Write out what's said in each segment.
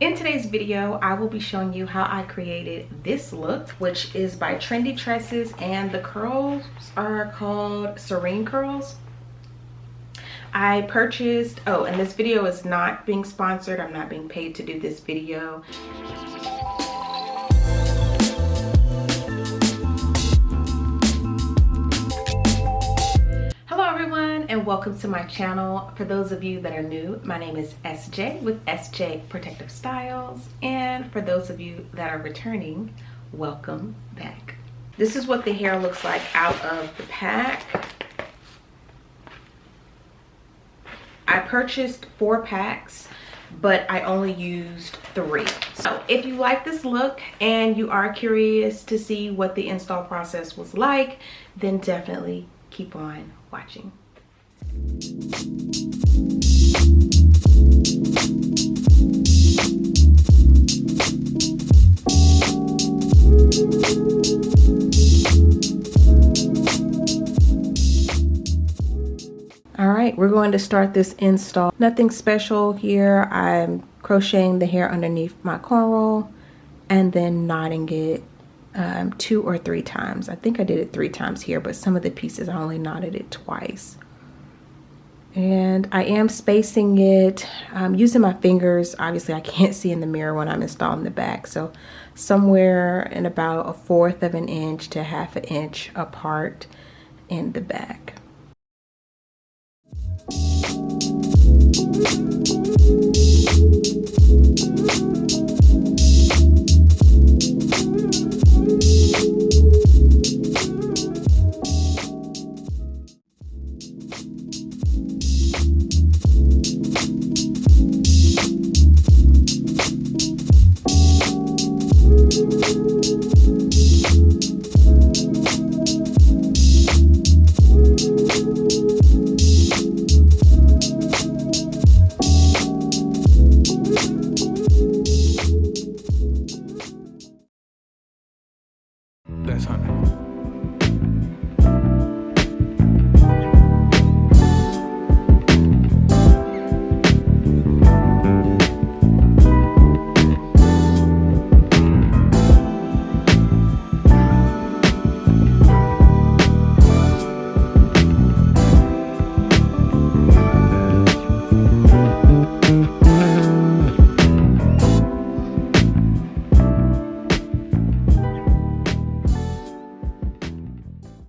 In today's video, I will be showing you how I created this look, which is by Trendy Tresses, and the curls are called Serene curls. I purchased, oh, and this video is not being sponsored. I'm not being paid to do this video. And welcome to my channel. For those of you that are new, my name is SJ with SJ Protective Styles, and for those of you that are returning, welcome back. This is what the hair looks like out of the pack. I purchased 4 packs, but I only used 3. So if you like this look and you are curious to see what the install process was like, then definitely keep on watching. All right, we're going to start this install. Nothing special here. I'm crocheting the hair underneath my cornrow and then knotting it 2 or 3 times. I think I did it 3 times here, but some of the pieces I only knotted it twice. And I am spacing it using my fingers. Obviously I can't see in the mirror when I'm installing the back, so somewhere in about 1/4 of an inch to 1/2 an inch apart in the back.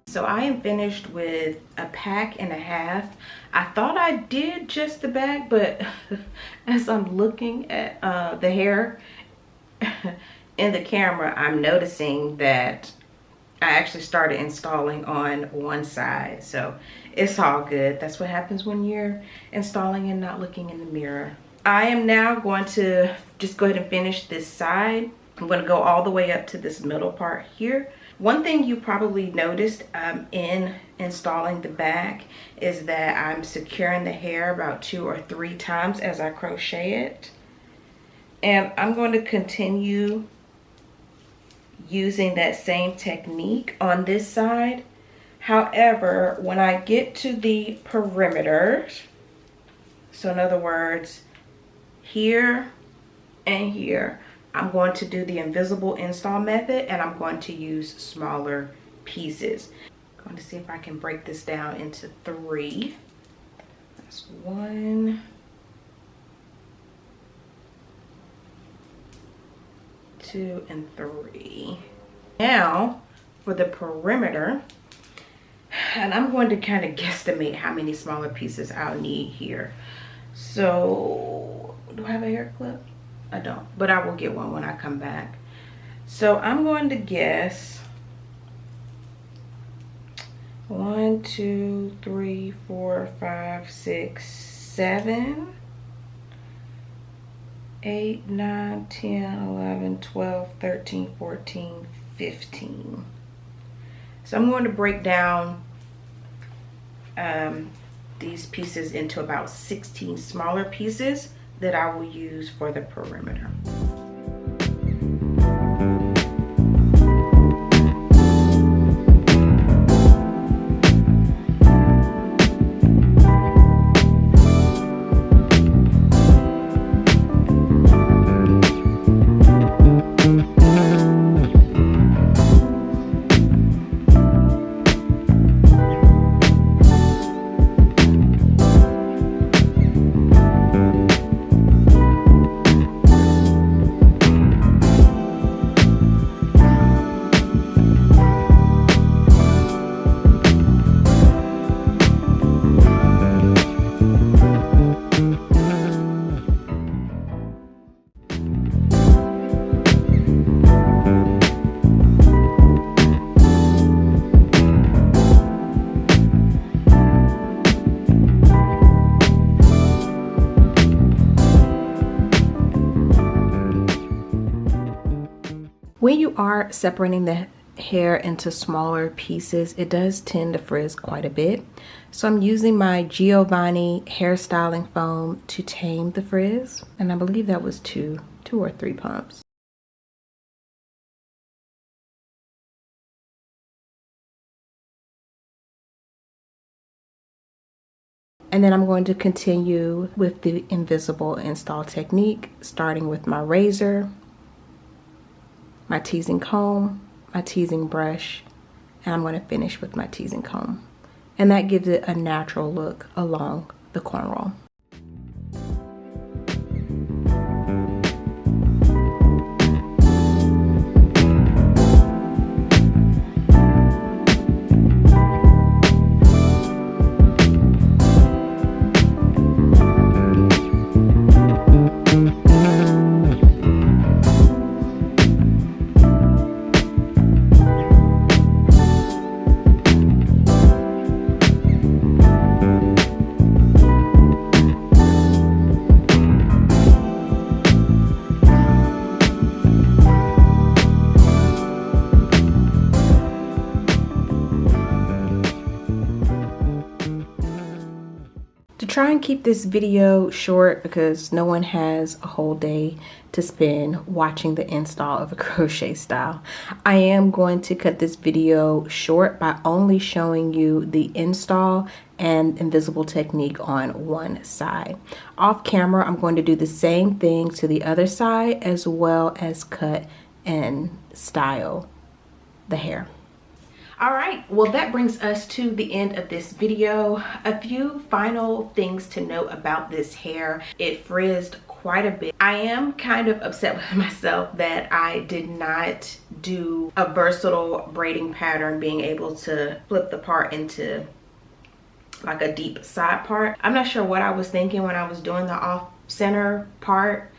So I am finished with a pack and a half. I thought I did just the back, but as I'm looking at the hair in the camera, I'm noticing that I actually started installing on one side. So it's all good. That's what happens when you're installing and not looking in the mirror. I am now going to just go ahead and finish this side. I'm going to go all the way up to this middle part here. One thing you probably noticed in installing the back is that I'm securing the hair about 2 or 3 times as I crochet it. And I'm going to continue using that same technique on this side. However, when I get to the perimeters, so in other words, here and here, I'm going to do the invisible install method, and I'm going to use smaller pieces. I'm going to see if I can break this down into 3. That's 1, 2, and 3. Now for the perimeter, and I'm going to kind of guesstimate how many smaller pieces I'll need here. So do I have a hair clip? I don't, but I will get one when I come back. So I'm going to guess 1, 2, 3, 4, 5, 6, 7, 8, 9, 10, 11, 12, 13, 14, 15. So I'm going to break down these pieces into about 16 smaller pieces that I will use for the perimeter. When you are separating the hair into smaller pieces, it does tend to frizz quite a bit. So I'm using my Giovanni hairstyling foam to tame the frizz. And I believe that was two or three pumps. And then I'm going to continue with the invisible install technique, starting with my razor, my teasing comb, my teasing brush, and I'm going to finish with my teasing comb. And that gives it a natural look along the cornrow. Try and keep this video short because no one has a whole day to spend watching the install of a crochet style. I am going to cut this video short by only showing you the install and invisible technique on one side. Off camera, I'm going to do the same thing to the other side as well as cut and style the hair. All right, well, that brings us to the end of this video. A few final things to note about this hair. It frizzed quite a bit. I am kind of upset with myself that I did not do a versatile braiding pattern, being able to flip the part into like a deep side part. I'm not sure what I was thinking when I was doing the off center part,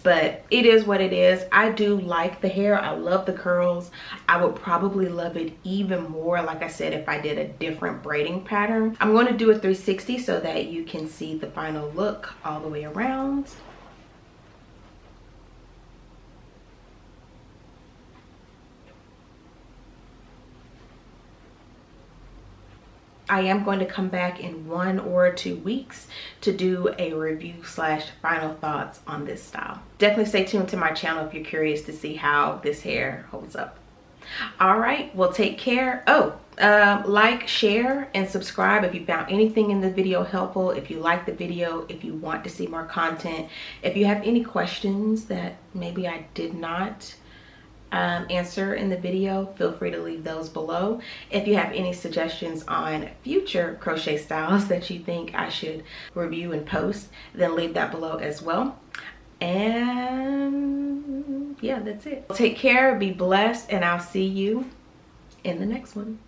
but it is what it is. I do like the hair. I love the curls. I would probably love it even more, like I said, if I did a different braiding pattern. I'm going to do a 360 so that you can see the final look all the way around. I am going to come back in 1 or 2 weeks to do a review / final thoughts on this style. Definitely stay tuned to my channel if you're curious to see how this hair holds up. All right, well, take care. Like, share, and subscribe if you found anything in the video helpful. If you like the video, if you want to see more content, if you have any questions that maybe I did not answer in the video, feel free to leave those below. If you have any suggestions on future crochet styles that you think I should review and post, then leave that below as well. And yeah, that's it. Take care, be blessed, and I'll see you in the next one.